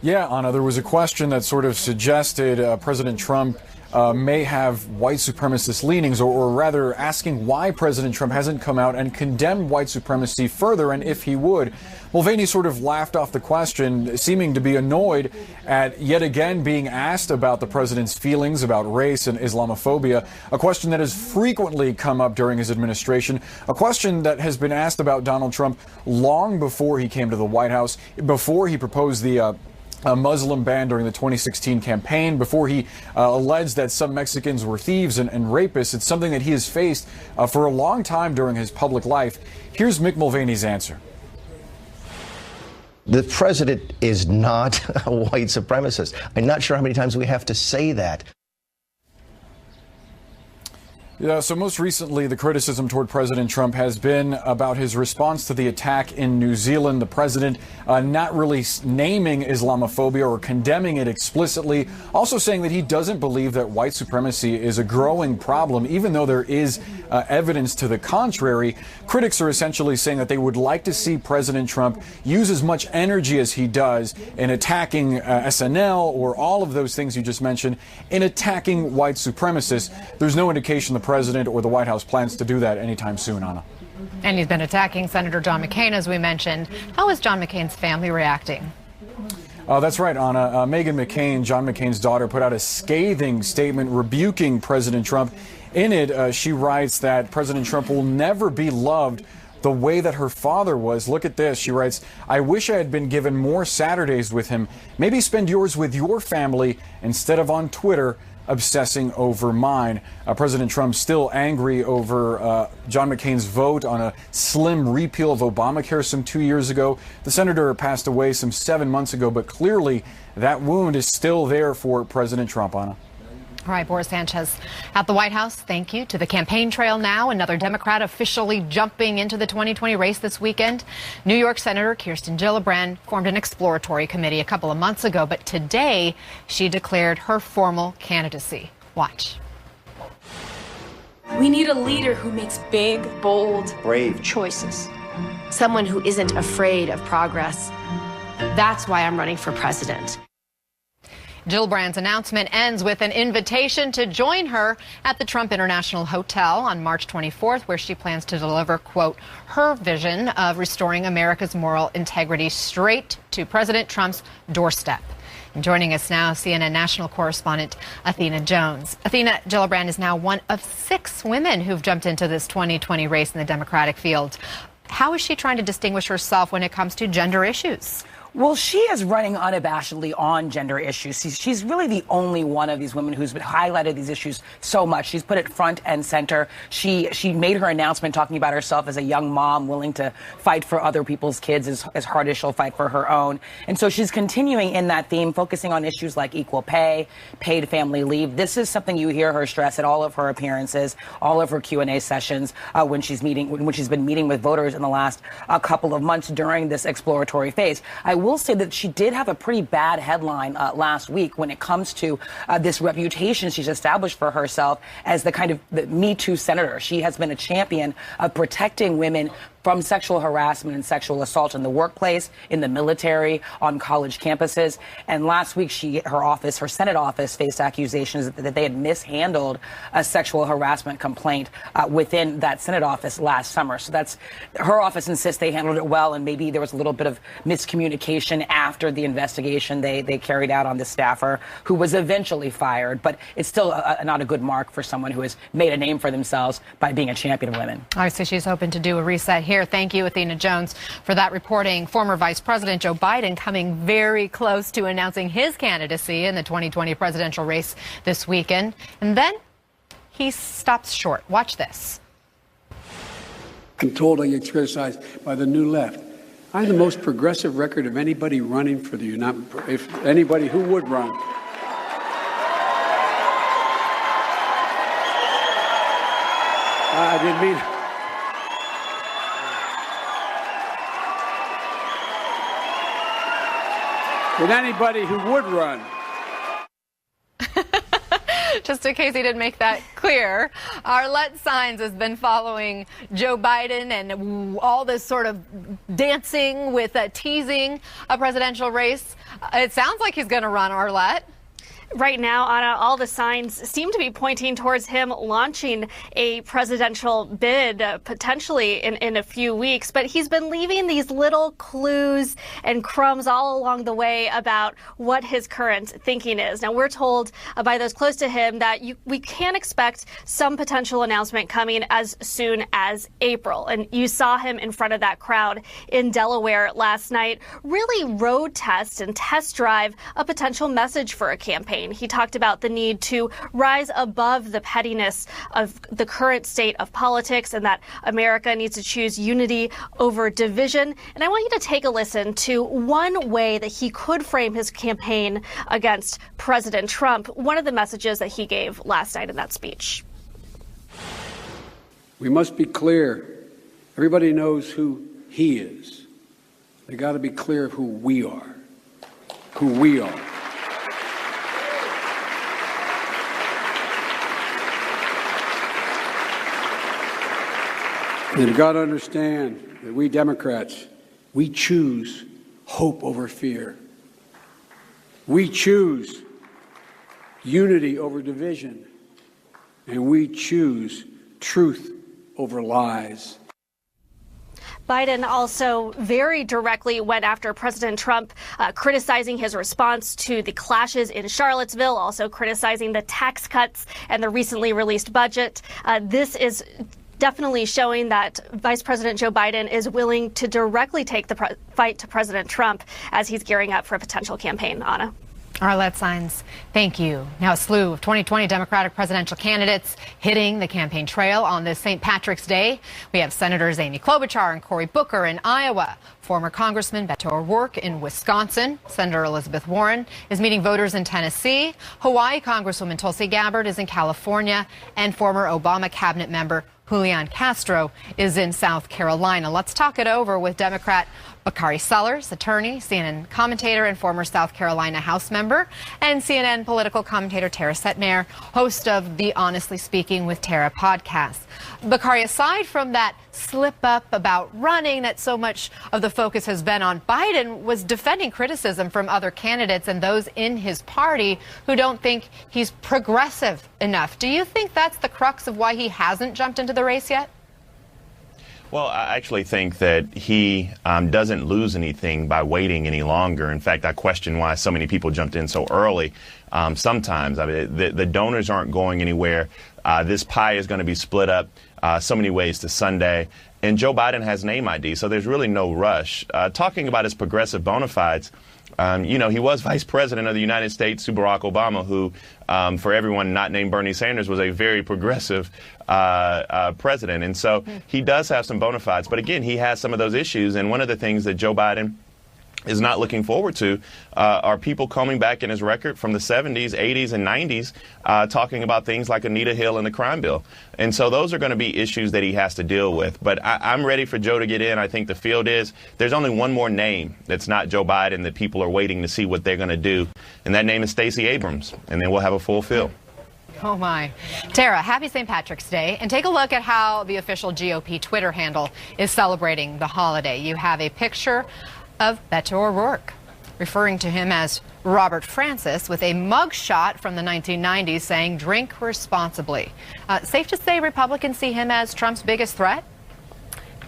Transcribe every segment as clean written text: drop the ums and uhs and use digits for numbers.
Yeah, Anna, there was a question that sort of suggested President Trump may have white supremacist leanings, or rather asking why President Trump hasn't come out and condemned white supremacy further, and if he would. Mulvaney sort of laughed off the question, seeming to be annoyed at yet again being asked about the president's feelings about race and Islamophobia, a question that has frequently come up during his administration, a question that has been asked about Donald Trump long before he came to the White House, before he proposed the a Muslim ban during the 2016 campaign, before he alleged that some Mexicans were thieves and rapists. It's something that he has faced for a long time during his public life. Here's Mick Mulvaney's answer. The president is not a white supremacist. I'm not sure how many times we have to say that. Yeah, so most recently, the criticism toward President Trump has been about his response to the attack in New Zealand. The president not really naming Islamophobia or condemning it explicitly, also saying that he doesn't believe that white supremacy is a growing problem, even though there is evidence to the contrary. Critics are essentially saying that they would like to see President Trump use as much energy as he does in attacking SNL or all of those things you just mentioned, in attacking white supremacists. There's no indication the president or the White House plans to do that anytime soon, Anna. And he's been attacking Senator John McCain, as we mentioned. How is John McCain's family reacting? That's right, Anna. Meghan McCain, John McCain's daughter, put out a scathing statement rebuking President Trump. In it, she writes that President Trump will never be loved the way that her father was. Look at this. She writes, "I wish I had been given more Saturdays with him. Maybe spend yours with your family instead of on Twitter obsessing over mine." President Trump still angry over John McCain's vote on a slim repeal of Obamacare some 2 years ago. The senator passed away some 7 months ago, but clearly that wound is still there for President Trump, Anna. All right, Boris Sanchez at the White House. Thank you. To the campaign trail now. Another Democrat officially jumping into the 2020 race this weekend. New York Senator Kirsten Gillibrand formed an exploratory committee a couple of months ago, but today she declared her formal candidacy. Watch. We need a leader who makes big, bold, brave choices. Someone who isn't afraid of progress. That's why I'm running for president. Gillibrand's announcement ends with an invitation to join her at the Trump International Hotel on March 24th, where she plans to deliver, quote, her vision of restoring America's moral integrity straight to President Trump's doorstep. And joining us now, CNN national correspondent Athena Jones. Athena, Gillibrand is now one of 6 women who've jumped into this 2020 race in the Democratic field. How is she trying to distinguish herself when it comes to gender issues? Well, she is running unabashedly on gender issues. She's really the only one of these women who's highlighted these issues so much. She's put it front and center. She made her announcement talking about herself as a young mom willing to fight for other people's kids as hard as she'll fight for her own. And so she's continuing in that theme, focusing on issues like equal pay, paid family leave. This is something you hear her stress at all of her appearances, all of her Q&A sessions when she's been meeting with voters in the last couple of months during this exploratory phase. I will say that she did have a pretty bad headline last week when it comes to this reputation she's established for herself as the kind of the Me Too senator. She has been a champion of protecting women from sexual harassment and sexual assault in the workplace, in the military, on college campuses. And last week, her Senate office faced accusations that they had mishandled a sexual harassment complaint within that Senate office last summer. So her office insists they handled it well, and maybe there was a little bit of miscommunication after the investigation they carried out on the staffer, who was eventually fired. But it's still not a good mark for someone who has made a name for themselves by being a champion of women. All right, so she's hoping to do a reset here. Thank you, Athena Jones, for that reporting. Former Vice President Joe Biden coming very close to announcing his candidacy in the 2020 presidential race this weekend. And then he stops short. Watch this. I'm told I get criticized by the New Left. I have the most progressive record of anybody running for the if anybody who would run. I didn't mean. With anybody who would run. Just in case he didn't make that clear, Arlette Saenz has been following Joe Biden and all this sort of dancing with teasing a presidential race It sounds like he's going to run, Arlette. Right now, Anna, all the signs seem to be pointing towards him launching a presidential bid potentially in a few weeks. But he's been leaving these little clues and crumbs all along the way about what his current thinking is. Now, we're told by those close to him that we can expect some potential announcement coming as soon as April. And you saw him in front of that crowd in Delaware last night really road test and test drive a potential message for a campaign. He talked about the need to rise above the pettiness of the current state of politics and that America needs to choose unity over division. And I want you to take a listen to one way that he could frame his campaign against President Trump, one of the messages that he gave last night in that speech. We must be clear. Everybody knows who he is. They got to be clear of who we are. Who we are. You've got to understand that we Democrats, we choose hope over fear. We choose unity over division. And we choose truth over lies. Biden also very directly went after President Trump, criticizing his response to the clashes in Charlottesville, also criticizing the tax cuts and the recently released budget. This is definitely showing that Vice President Joe Biden is willing to directly take the fight to President Trump as he's gearing up for a potential campaign. Anna. Arlette Saenz, thank you. Now a slew of 2020 Democratic presidential candidates hitting the campaign trail on this St. Patrick's Day. We have Senators Amy Klobuchar and Cory Booker in Iowa, former Congressman Beto O'Rourke in Wisconsin, Senator Elizabeth Warren is meeting voters in Tennessee, Hawaii Congresswoman Tulsi Gabbard is in California, and former Obama cabinet member Julian Castro is in South Carolina. Let's talk it over with Democrat Bakari Sellers, attorney, CNN commentator, and former South Carolina House member, and CNN political commentator Tara Setmayer, host of the Honestly Speaking with Tara podcast. Bakari, aside from that slip up about running that so much of the focus has been on, Biden was defending criticism from other candidates and those in his party who don't think he's progressive enough. Do you think that's the crux of why he hasn't jumped into the race yet? Well, I actually think that he doesn't lose anything by waiting any longer. In fact, I question why so many people jumped in so early. Sometimes, I mean, the donors aren't going anywhere. This pie is going to be split up so many ways to Sunday. And Joe Biden has name ID, so there's really no rush. Talking about his progressive bona fides, he was vice president of the United States to Barack Obama, who, for everyone not named Bernie Sanders, was a very progressive president. And so he does have some bona fides. But again, he has some of those issues. And one of the things that Joe Biden is not looking forward to are people coming back in his record from the 70s, 80s, and 90s talking about things like Anita Hill and the crime bill. And so those are going to be issues that he has to deal with. But I'm ready for Joe to get in. I think the field is. There's only one more name that's not Joe Biden that people are waiting to see what they're going to do. And that name is Stacey Abrams. And then we'll have a full field. Oh, my. Tara, happy St. Patrick's Day. And take a look at how the official GOP Twitter handle is celebrating the holiday. You have a picture of Beto O'Rourke, referring to him as Robert Francis, with a mugshot from the 1990s saying, "Drink responsibly." Safe to say Republicans see him as Trump's biggest threat?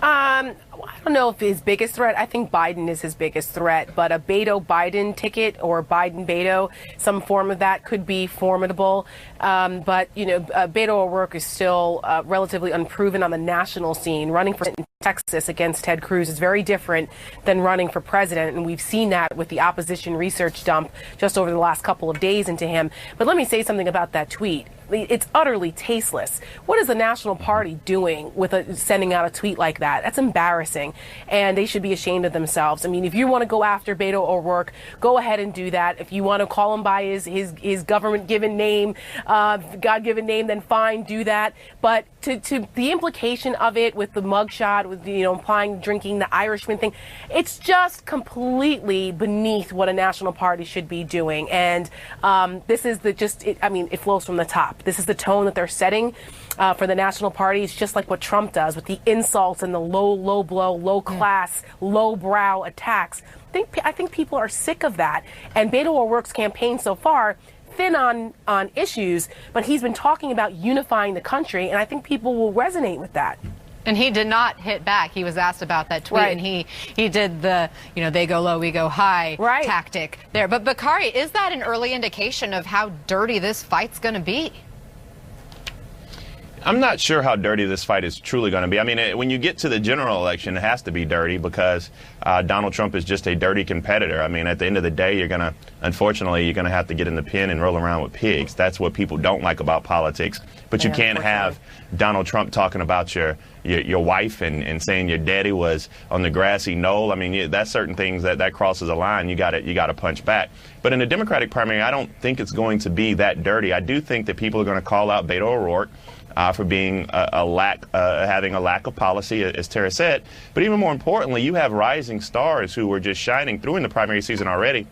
I don't know if his biggest threat. I think Biden is his biggest threat, but a Beto-Biden ticket or Biden-Beto, some form of that could be formidable. But Beto O'Rourke is still relatively unproven on the national scene. Running for Texas against Ted Cruz is very different than running for president, and we've seen that with the opposition research dump just over the last couple of days into him. But let me say something about that tweet. It's utterly tasteless. What is the National Party doing with sending out a tweet like that? That's embarrassing, and they should be ashamed of themselves. I mean, if you want to go after Beto O'Rourke, go ahead and do that. If you want to call him by his government-given name, God-given name, then fine, do that. But to the implication of it with the mugshot, with implying drinking, the Irishman thing, it's just completely beneath what a National Party should be doing. And this is it flows from the top. This is the tone that they're setting for the National Party. It's just like what Trump does with the insults and the low blow, low class, low brow attacks. I think people are sick of that. And Beto O'Rourke's campaign so far, thin on issues, but he's been talking about unifying the country, and I think people will resonate with that. And he did not hit back. He was asked about that tweet, right. and he did the, they go low, we go high right. tactic there. But Bakari, is that an early indication of how dirty this fight's going to be? I'm not sure how dirty this fight is truly going to be. I mean, when you get to the general election, it has to be dirty because Donald Trump is just a dirty competitor. I mean, at the end of the day, unfortunately, you're going to have to get in the pen and roll around with pigs. That's what people don't like about politics. But you can't have Donald Trump talking about your wife and saying your daddy was on the grassy knoll. I mean, that's certain things that crosses a line. You got to punch back. But in the Democratic primary, I don't think it's going to be that dirty. I do think that people are going to call out Beto O'Rourke for being having a lack of policy, as Tara said. But even more importantly, you have rising stars who are just shining through in the primary season already.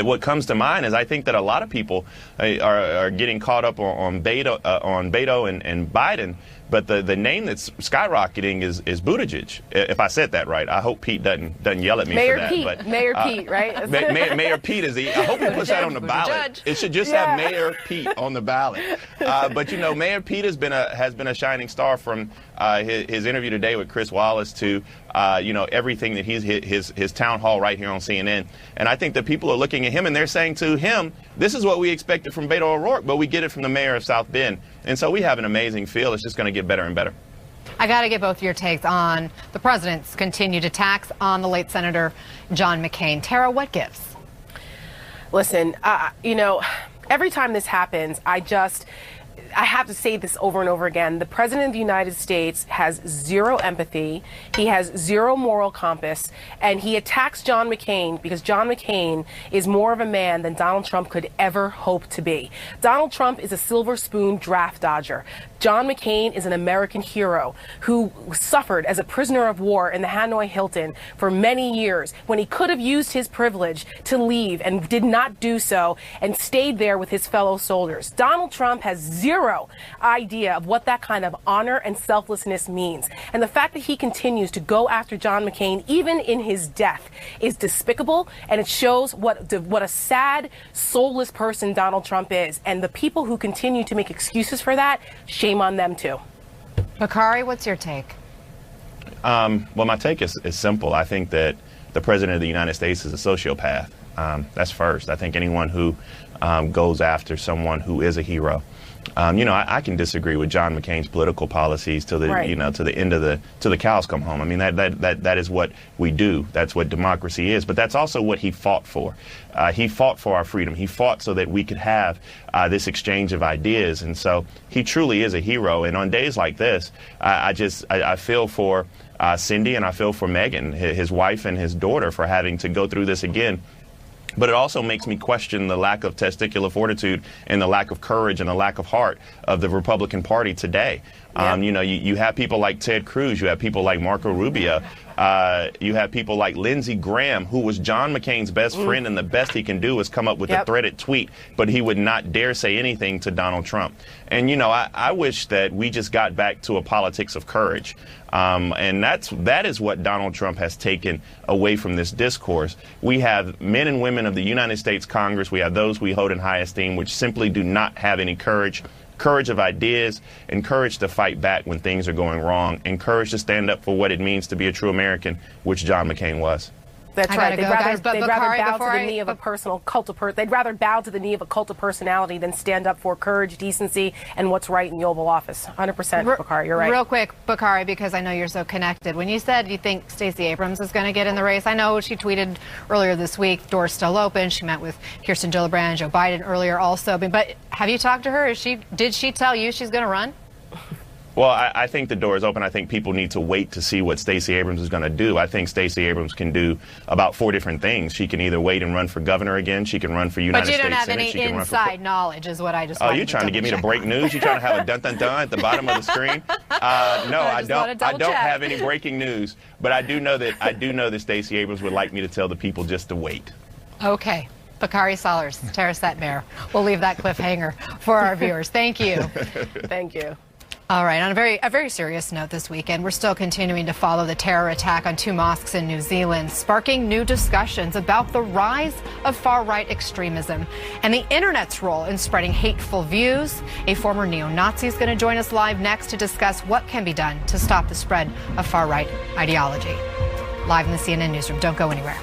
What comes to mind is I think that a lot of people are getting caught up on Beto and Biden. But the name that's skyrocketing is Buttigieg. If I said that right, I hope Pete doesn't yell at me Mayor for that. Pete, but, Mayor Pete, right? Mayor Pete is I hope he puts that on the ballot. It should just have Mayor Pete on the ballot. But Mayor Pete has been a shining star from his interview today with Chris Wallace to everything that his town hall right here on CNN. And I think that people are looking at him and they're saying to him, this is what we expected from Beto O'Rourke, but we get it from the mayor of South Bend. And so we have an amazing field. It's just going to get better and better. I got to get both your takes on the president's continued attacks on the late Senator John McCain. Tara, what gives? Listen, every time this happens, I have to say this over and over again. The President of the United States has zero empathy. He has zero moral compass. And he attacks John McCain because John McCain is more of a man than Donald Trump could ever hope to be. Donald Trump is a silver spoon draft dodger. John McCain is an American hero who suffered as a prisoner of war in the Hanoi Hilton for many years when he could have used his privilege to leave and did not do so and stayed there with his fellow soldiers. Donald Trump has zero idea of what that kind of honor and selflessness means. And the fact that he continues to go after John McCain, even in his death, is despicable, and it shows what a sad, soulless person Donald Trump is. And the people who continue to make excuses for that, shame on them too. Bakari, what's your take? Well, my take is simple. I think that the President of the United States is a sociopath. That's first. I think anyone who goes after someone who is a hero. I can disagree with John McCain's political policies till the to the end of till the cows come home. I mean that is what we do. That's what democracy is. But that's also what he fought for. He fought for our freedom. He fought so that we could have this exchange of ideas. And so he truly is a hero. And on days like this, I feel for Cindy and I feel for Megan, his wife and his daughter, for having to go through this again. But it also makes me question the lack of testicular fortitude and the lack of courage and the lack of heart of the Republican Party today. Yep. You have people like Ted Cruz. You have people like Marco Rubio. You have people like Lindsey Graham, who was John McCain's best friend, and the best he can do is come up with a threaded tweet, but he would not dare say anything to Donald Trump. And, I wish that we just got back to a politics of courage. And that is what Donald Trump has taken away from this discourse. We have men and women of the United States Congress. We have those we hold in high esteem, which simply do not have any courage of ideas, and courage to fight back when things are going wrong, and courage to stand up for what it means to be a true American, which John McCain was. That's right. They'd rather bow to the knee of a personal cult of they'd rather bow to the knee of a cult of personality than stand up for courage, decency, and what's right in the Oval Office. 100%, Bakari, you're right. Real quick, Bakari, because I know you're so connected. When you said you think Stacey Abrams is going to get in the race, I know she tweeted earlier this week, doors still open. She met with Kirsten Gillibrand, Joe Biden earlier also. But have you talked to her? Did she tell you she's going to run? Well, I think the door is open. I think people need to wait to see what Stacey Abrams is going to do. I think Stacey Abrams can do about 4 different things. She can either wait and run for governor again. She can run for United States Senate. But you don't have any inside knowledge is what I just wanted to double check. Oh, you're trying to get me to break news? You're trying to have a dun-dun-dun at the bottom of the screen? No, I don't have any breaking news. But I do know that Stacey Abrams would like me to tell the people just to wait. Okay. Bakari Sahlers, Tara Setmayer. We'll leave that cliffhanger for our viewers. Thank you. Thank you. All right, on a very serious note this weekend, we're still continuing to follow the terror attack on 2 mosques in New Zealand, sparking new discussions about the rise of far-right extremism and the internet's role in spreading hateful views. A former neo-Nazi is going to join us live next to discuss what can be done to stop the spread of far-right ideology. Live in the CNN Newsroom. Don't go anywhere.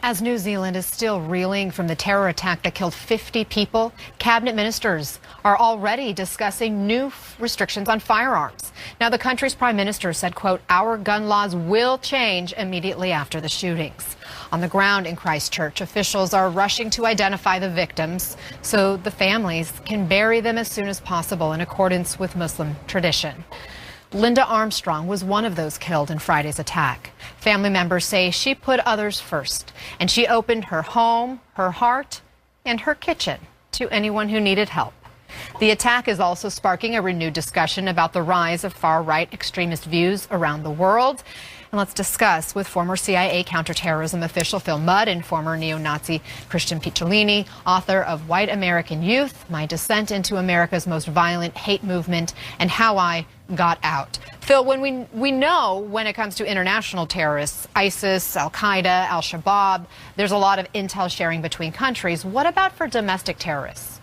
As New Zealand is still reeling from the terror attack that killed 50 people, cabinet ministers are already discussing new restrictions on firearms. Now, the country's prime minister said, quote, "Our gun laws will change immediately after the shootings." On the ground in Christchurch, officials are rushing to identify the victims so the families can bury them as soon as possible in accordance with Muslim tradition. Linda Armstrong was one of those killed in Friday's attack. Family members say she put others first, and she opened her home, her heart, and her kitchen to anyone who needed help. The attack is also sparking a renewed discussion about the rise of far-right extremist views around the world. And let's discuss with former CIA counterterrorism official Phil Mudd and former neo-Nazi Christian Picciolini, author of White American Youth, My Descent into America's Most Violent Hate Movement, and How I Got Out. Phil, when we know when it comes to international terrorists, ISIS, Al-Qaeda, Al-Shabaab, there's a lot of intel sharing between countries. What about for domestic terrorists?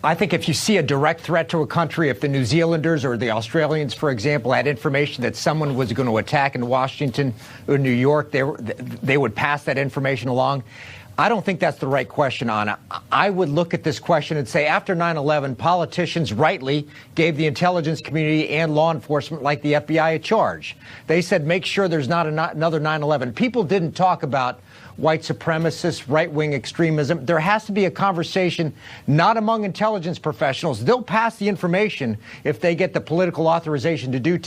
I think if you see a direct threat to a country, if the New Zealanders or the Australians, for example, had information that someone was going to attack in Washington or New York, they would pass that information along. I don't think that's the right question, Anna. I would look at this question and say after 9/11, politicians rightly gave the intelligence community and law enforcement like the FBI a charge. They said make sure there's not another 9/11. People didn't talk about white supremacists, right-wing extremism. There has to be a conversation not among intelligence professionals. They'll pass the information if they get the political authorization to do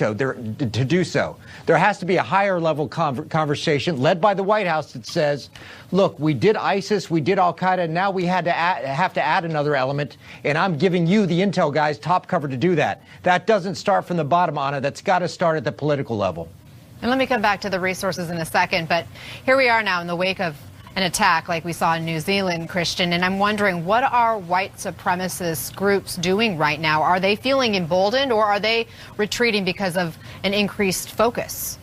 so. There has to be a higher level conversation led by the White House that says, look, we did ISIS, we did Al-Qaeda, now we have to add another element, and I'm giving you, the intel guys, top cover to do that. That doesn't start from the bottom, Anna. That's got to start at the political level. And let me come back to the resources in a second, but here we are now in the wake of an attack like we saw in New Zealand, Christian, and I'm wondering, what are white supremacist groups doing right now? Are they feeling emboldened, or are they retreating because of an increased focus?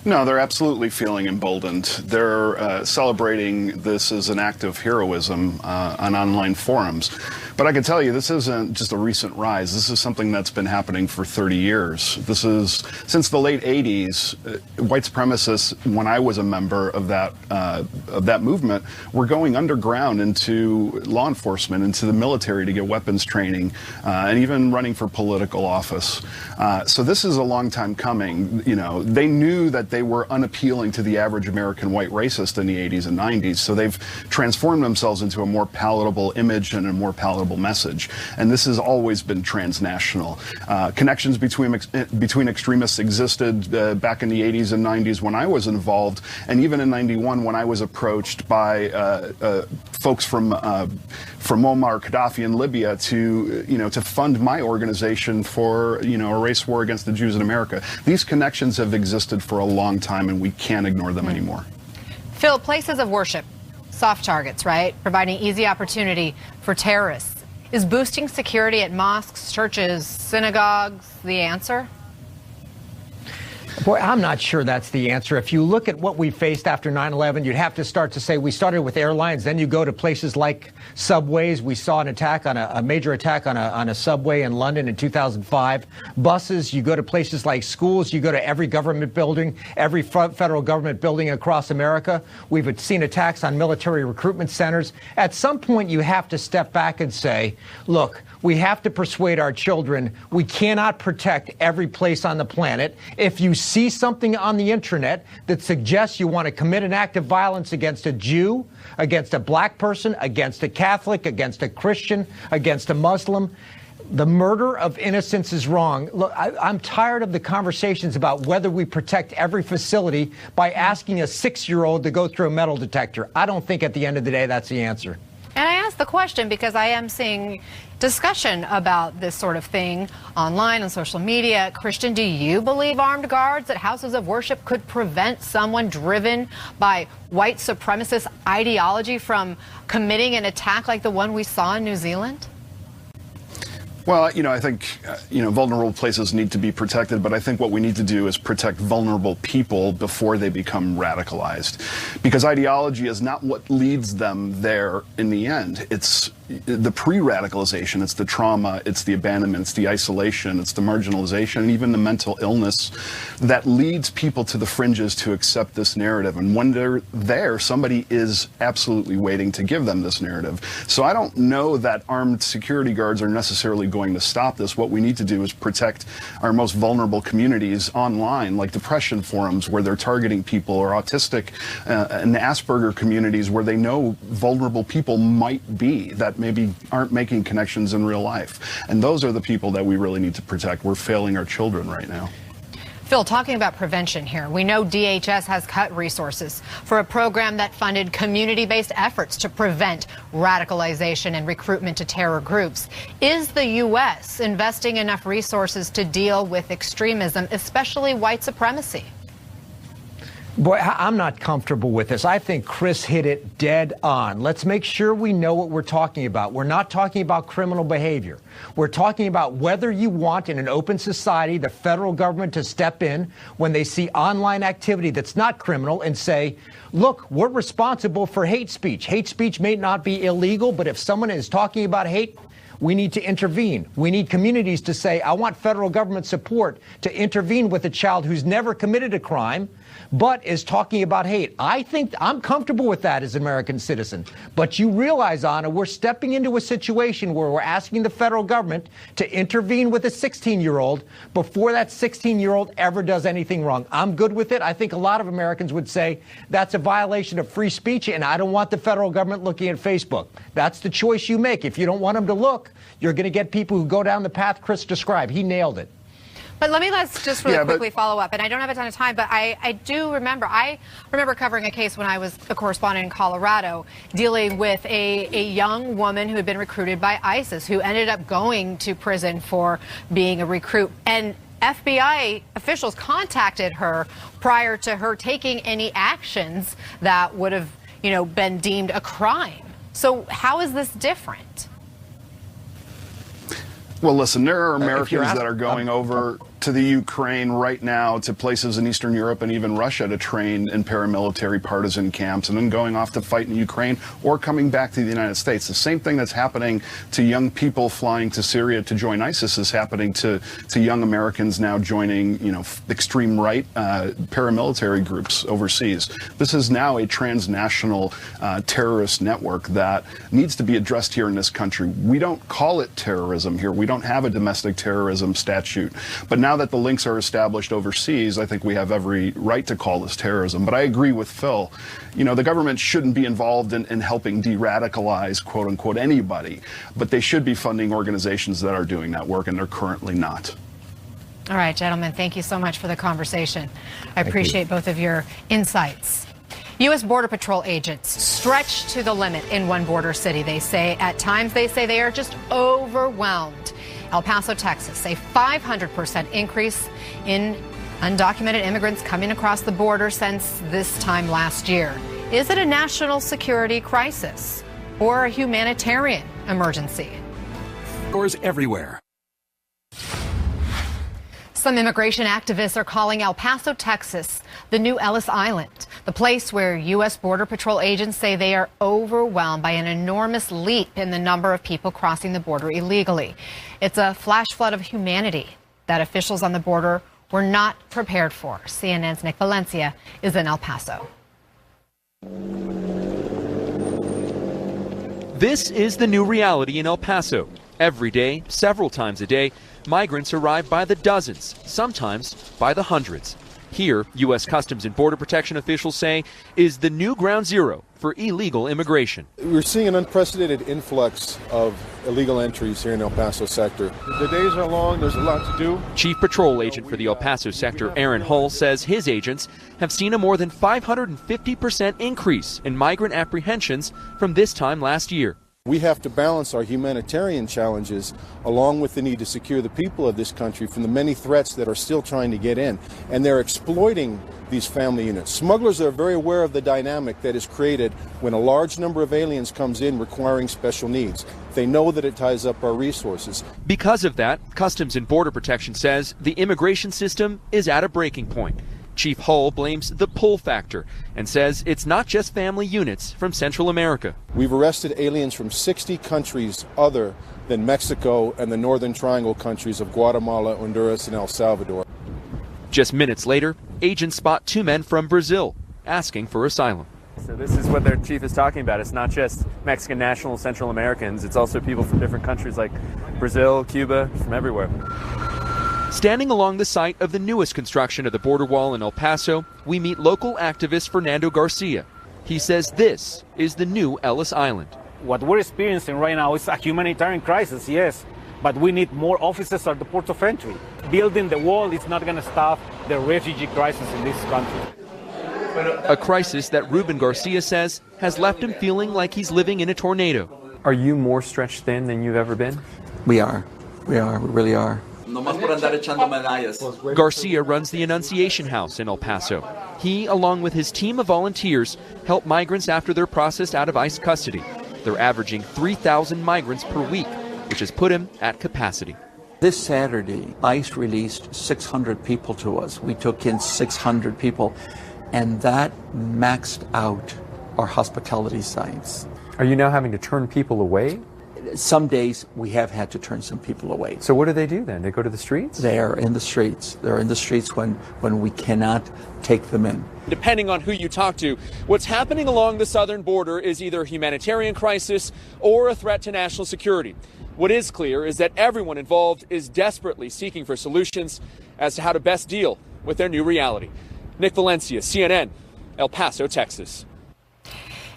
No, they're absolutely feeling emboldened. They're celebrating this as an act of heroism on online forums. But I can tell you, this isn't just a recent rise. This is something that's been happening for 30 years. This is since the late 80s. White supremacists, when I was a member of that movement, were going underground into law enforcement, into the military to get weapons training, and even running for political office. So this is a long time coming. You know, they knew that they were unappealing to the average American white racist in the 80s and 90s. So they've transformed themselves into a more palatable image and a more palatable message. And this has always been transnational. Connections between extremists existed back in the 80s and 90s when I was involved, and even in 91 when I was approached by folks from Muammar Gaddafi in Libya to fund my organization for a race war against the Jews in America. These connections have existed for a long time, and we can't ignore them anymore. Phil, places of worship, soft targets, right? Providing easy opportunity for terrorists. Is boosting security at mosques, churches, synagogues the answer? Boy, I'm not sure that's the answer. If you look at what we faced after 9/11, you'd have to start to say we started with airlines, then you go to places like subways. We saw an attack on a major attack on a subway in London in 2005. Buses, you go to places like schools, you go to every government building, every federal government building across America. We've seen attacks on military recruitment centers. At some point, you have to step back and say, look, we have to persuade our children we cannot protect every place on the planet. If you see something on the internet that suggests you want to commit an act of violence against a Jew, against a black person, against a Catholic, against a Christian, against a Muslim, the murder of innocents is wrong. Look, I'm tired of the conversations about whether we protect every facility by asking a 6-year-old to go through a metal detector. I don't think at the end of the day that's the answer. And I asked the question because I am seeing discussion about this sort of thing online on social media. Christian, do you believe armed guards at houses of worship could prevent someone driven by white supremacist ideology from committing an attack like the one we saw in New Zealand? Well, I think, vulnerable places need to be protected, but I think what we need to do is protect vulnerable people before they become radicalized. Because ideology is not what leads them there in the end. It's the pre-radicalization, it's the trauma, it's the abandonment, it's the isolation, it's the marginalization, and even the mental illness that leads people to the fringes to accept this narrative. And when they're there, somebody is absolutely waiting to give them this narrative. So I don't know that armed security guards are necessarily going to stop this. What we need to do is protect our most vulnerable communities online, like depression forums where they're targeting people, or autistic and Asperger communities where they know vulnerable people might be that maybe aren't making connections in real life. And those are the people that we really need to protect. We're failing our children right now. Phil, talking about prevention here, we know DHS has cut resources for a program that funded community-based efforts to prevent radicalization and recruitment to terror groups. Is the U.S. investing enough resources to deal with extremism, especially white supremacy? Boy, I'm not comfortable with this. I think Chris hit it dead on. Let's make sure we know what we're talking about. We're not talking about criminal behavior. We're talking about whether you want, in an open society, the federal government to step in when they see online activity that's not criminal and say, look, we're responsible for hate speech. Hate speech may not be illegal, but if someone is talking about hate, we need to intervene. We need communities to say, I want federal government support to intervene with a child who's never committed a crime, but is talking about hate. I think I'm comfortable with that as an American citizen. But you realize, Anna, we're stepping into a situation where we're asking the federal government to intervene with a 16-year-old before that 16-year-old ever does anything wrong. I'm good with it. I think a lot of Americans would say that's a violation of free speech, and I don't want the federal government looking at Facebook. That's the choice you make. If you don't want them to look, you're going to get people who go down the path Chris described. He nailed it. But let's just really quickly follow up. And I don't have a ton of time, but I remember covering a case when I was a correspondent in Colorado dealing with a young woman who had been recruited by ISIS, who ended up going to prison for being a recruit. And FBI officials contacted her prior to her taking any actions that would have, been deemed a crime. So how is this different? Well, listen, there are Americans that are going over to the Ukraine right now, to places in Eastern Europe and even Russia to train in paramilitary partisan camps, and then going off to fight in Ukraine or coming back to the United States. The same thing that's happening to young people flying to Syria to join ISIS is happening to young Americans now joining, extreme right paramilitary groups overseas. This is now a transnational terrorist network that needs to be addressed here in this country. We don't call it terrorism here. We don't have a domestic terrorism statute. But now that the links are established overseas, I think we have every right to call this terrorism. But I agree with Phil. The government shouldn't be involved in helping de-radicalize, quote unquote, anybody. But they should be funding organizations that are doing that work, and they're currently not. All right, gentlemen, thank you so much for the conversation. I appreciate both of your insights. U.S. Border Patrol agents stretched to the limit in one border city. At times they are just overwhelmed. El Paso, Texas, a 500% increase in undocumented immigrants coming across the border since this time last year. Is it a national security crisis or a humanitarian emergency? Doors everywhere. Some immigration activists are calling El Paso, Texas, the new Ellis Island, the place where U.S. Border Patrol agents say they are overwhelmed by an enormous leap in the number of people crossing the border illegally. It's a flash flood of humanity that officials on the border were not prepared for. CNN's Nick Valencia is in El Paso. This is the new reality in El Paso. Every day, several times a day, migrants arrive by the dozens, sometimes by the hundreds. Here, U.S. Customs and Border Protection officials say is the new ground zero for illegal immigration. We're seeing an unprecedented influx of illegal entries here in El Paso sector. The days are long, there's a lot to do. Chief Patrol Agent for the El Paso sector, Aaron Hull, says his agents have seen a more than 550% increase in migrant apprehensions from this time last year. We have to balance our humanitarian challenges along with the need to secure the people of this country from the many threats that are still trying to get in. And they're exploiting these family units. Smugglers are very aware of the dynamic that is created when a large number of aliens comes in requiring special needs. They know that it ties up our resources. Because of that, Customs and Border Protection says the immigration system is at a breaking point. Chief Hull blames the pull factor and says it's not just family units from Central America. We've arrested aliens from 60 countries other than Mexico and the Northern Triangle countries of Guatemala, Honduras, and El Salvador. Just minutes later, agents spot 2 men from Brazil asking for asylum. So this is what their chief is talking about. It's not just Mexican nationals, Central Americans. It's also people from different countries like Brazil, Cuba, from everywhere. Standing along the site of the newest construction of the border wall in El Paso, we meet local activist Fernando Garcia. He says this is the new Ellis Island. What we're experiencing right now is a humanitarian crisis, yes, but we need more officers at the ports of entry. Building the wall is not going to stop the refugee crisis in this country. A crisis that Ruben Garcia says has left him feeling like he's living in a tornado. Are you more stretched thin than you've ever been? We are. We really are. Garcia runs the Annunciation House in El Paso. He, along with his team of volunteers, help migrants after they're processed out of ICE custody. They're averaging 3,000 migrants per week, which has put him at capacity. This Saturday, ICE released 600 people to us. We took in 600 people, and that maxed out our hospitality sites. Are you now having to turn people away? Some days we have had to turn some people away. So what do they do then? They go to the streets? They are in the streets. They're in the streets when we cannot take them in. Depending on who you talk to, what's happening along the southern border is either a humanitarian crisis or a threat to national security. What is clear is that everyone involved is desperately seeking for solutions as to how to best deal with their new reality. Nick Valencia, CNN, El Paso, Texas.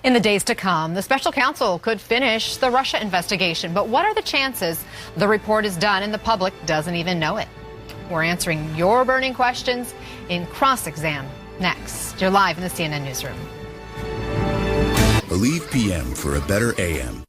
In the days to come, the special counsel could finish the Russia investigation. But what are the chances the report is done and the public doesn't even know it? We're answering your burning questions in Cross-Exam next. You're live in the CNN Newsroom. Believe PM for a better AM.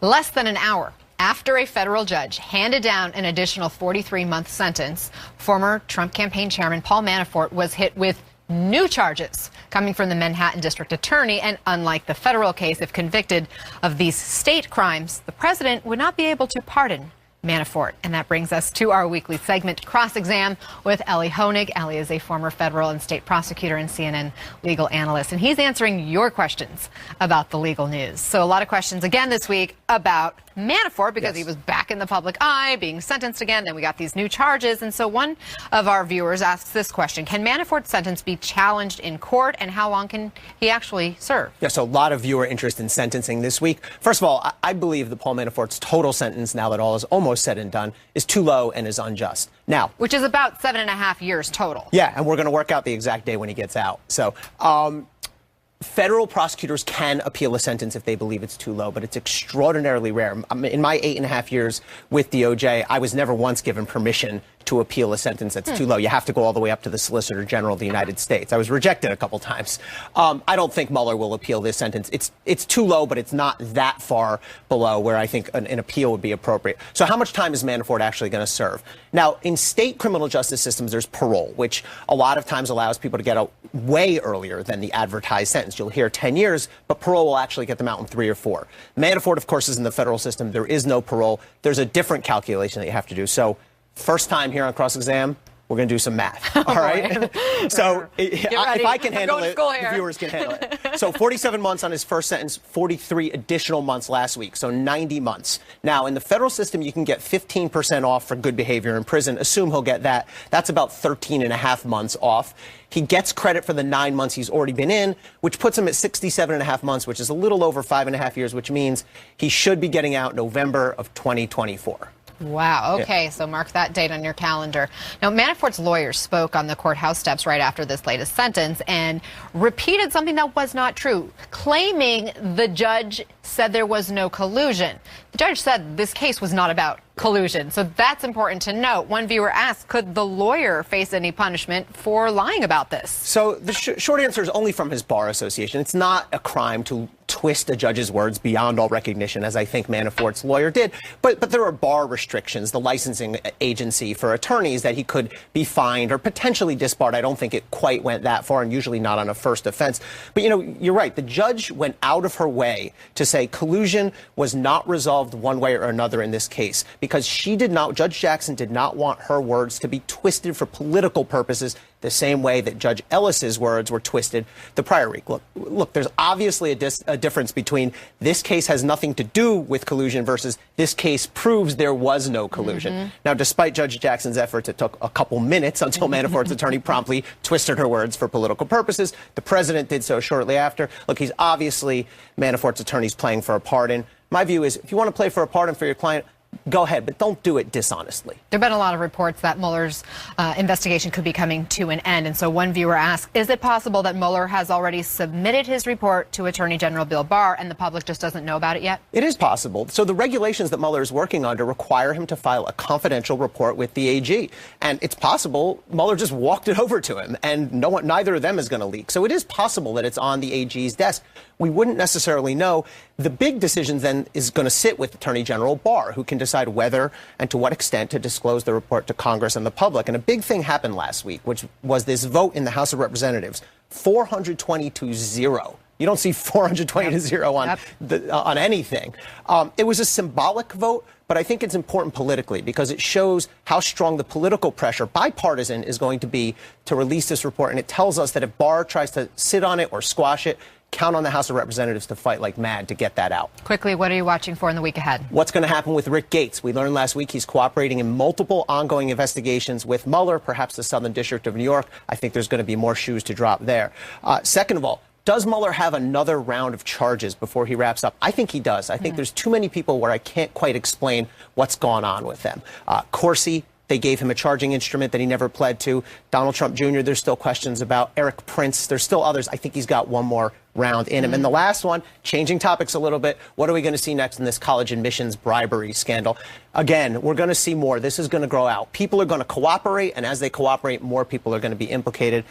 Less than an hour after a federal judge handed down an additional 43-month sentence, former Trump campaign chairman Paul Manafort was hit with new charges coming from the Manhattan District Attorney. And unlike the federal case, if convicted of these state crimes, the president would not be able to pardon Manafort. And that brings us to our weekly segment, Cross-Exam, with Elie Honig. Elie is a former federal and state prosecutor and CNN legal analyst, and he's answering your questions about the legal news. So a lot of questions again this week about Manafort, because he was back in the public eye, being sentenced again. Then we got these new charges. And so one of our viewers asks this question: can Manafort's sentence be challenged in court, and how long can he actually serve? Yeah, so a lot of viewer interest in sentencing this week. First of all, I believe that Paul Manafort's total sentence, now that all is almost said and done, is too low and is unjust. Now, which is about 7.5 years total. Yeah, and we're going to work out the exact day when he gets out. So, federal prosecutors can appeal a sentence if they believe it's too low, but it's extraordinarily rare. In my 8.5 years with DOJ, I was never once given permission to appeal a sentence that's too low. You have to go all the way up to the Solicitor General of the United States. I was rejected a couple times. I don't think Mueller will appeal this sentence. It's too low, but it's not that far below where I think an appeal would be appropriate. So how much time is Manafort actually going to serve? Now, in state criminal justice systems, there's parole, which a lot of times allows people to get out way earlier than the advertised sentence. You'll hear 10 years, but parole will actually get them out in 3 or 4. Manafort, of course, is in the federal system. There is no parole. There's a different calculation that you have to do. So first time here on Cross-Exam, we're going to do some math. All right? So if I can handle it, the viewers can handle it. So 47 months on his first sentence, 43 additional months last week, so 90 months. Now, in the federal system, you can get 15% off for good behavior in prison. Assume he'll get that. That's about 13.5 months off. He gets credit for the 9 months he's already been in, which puts him at 67.5 months, which is a little over 5.5 years, which means he should be getting out November of 2024. Wow. Okay. So mark that date on your calendar. Now, Manafort's lawyers spoke on the courthouse steps right after this latest sentence and repeated something that was not true, claiming the judge said there was no collusion. The judge said this case was not about collusion. So that's important to note. One viewer asked, could the lawyer face any punishment for lying about this? So the short answer is only from his bar association. It's not a crime to twist a judge's words beyond all recognition, as I think Manafort's lawyer did. But there are bar restrictions, the licensing agency for attorneys, that he could be fined or potentially disbarred. I don't think it quite went that far, and usually not on a first offense. But, you know, you're right. The judge went out of her way to say collusion was not resolved one way or another in this case, because Judge Jackson did not want her words to be twisted for political purposes the same way that Judge Ellis's words were twisted the prior week. Look, there's obviously a difference between this case has nothing to do with collusion versus this case proves there was no collusion. Now, despite Judge Jackson's efforts, it took a couple minutes until Manafort's attorney promptly twisted her words for political purposes. The president did so shortly after. Look, he's obviously Manafort's attorney's playing for a pardon. My view is, if you want to play for a pardon for your client, go ahead, but don't do it dishonestly. There have been a lot of reports that Mueller's investigation could be coming to an end. And so one viewer asked, is it possible that Mueller has already submitted his report to Attorney General Bill Barr and the public just doesn't know about it yet? It is possible. So the regulations that Mueller is working under require him to file a confidential report with the AG. And it's possible Mueller just walked it over to him, and neither of them is going to leak. So it is possible that it's on the AG's desk. We wouldn't necessarily know. The big decision then is going to sit with Attorney General Barr, who can decide whether and to what extent to disclose the report to Congress and the public. And a big thing happened last week, which was this vote in the House of Representatives, 420 to 0. You don't see 420 to 0 on anything. It was a symbolic vote, but I think it's important politically because it shows how strong the political pressure, bipartisan, is going to be to release this report. And it tells us that if Barr tries to sit on it or squash it, count on the House of Representatives to fight like mad to get that out. Quickly, what are you watching for in the week ahead? What's going to happen with Rick Gates? We learned last week he's cooperating in multiple ongoing investigations with Mueller, perhaps the Southern District of New York. I think there's going to be more shoes to drop there. Second of all, does Mueller have another round of charges before he wraps up? I think he does. I think there's too many people where I can't quite explain what's gone on with them. Corsi, they gave him a charging instrument that he never pled to. Donald Trump Jr., there's still questions about. Eric Prince, there's still others. I think he's got one more round in him. And the last one, changing topics a little bit, what are we going to see next in this college admissions bribery scandal? Again, we're going to see more. This is going to grow out. People are going to cooperate, and as they cooperate, more people are going to be implicated.